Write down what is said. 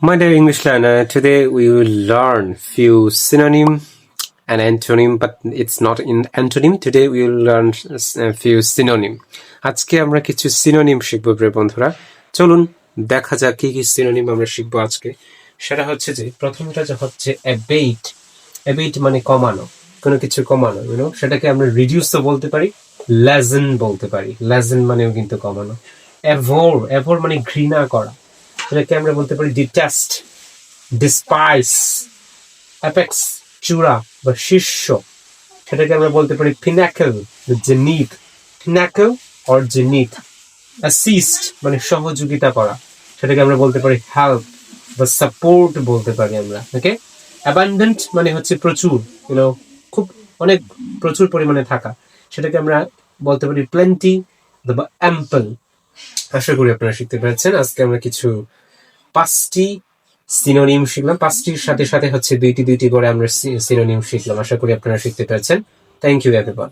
My dear English learner, today we will learn few synonym and antonym, but it's not in antonym. Today we will learn a few synonym. আজকে আমরা কিছু synonym শিখবো প্রিয় বন্ধুরা। চলুন দেখা যাক কি কি সিনোনিম আমরা শিখবো আজকে। সেটা হচ্ছে যে প্রথমটা যে হচ্ছে abate। abate মানে কমানো, কোনো কিছু কমানো, সেটাকে আমরা রিডিউসও বলতে পারি, lessen বলতে পারি। lessen মানেও কিন্তু কমানো। abhor মানে ঘৃণা করা, এটাকে আমরা বলতে পারি ডিটেস্ট, ডিসপাইস। অ্যাপেক্স চূড়া বা শীর্ষ, সেটাকে আমরা বলতে পারি pinnacle, zenith. Pinnacle or zenith. Assist মানে সহযোগিতা করা, সেটাকে আমরা বলতে পারি হেল্প বা সাপোর্ট বলতে পারি আমরা। ওকে। অ্যাবান্ডেন্ট মানে হচ্ছে প্রচুর, খুব অনেক প্রচুর পরিমাণে থাকা, সেটাকে আমরা বলতে পারি প্লেন্টি বা অ্যাম্পল। আশা করি আপনারা শিখতে পেরেছেন। আজকে আমরা কিছু 5টি সিনোনিম শিখলাম, 5টির সাথে সাথে হচ্ছে দুইটি করে আমরা সিনোনিম শিখলাম। আশা করি আপনারা শিখতে পেরেছেন। Thank you everyone.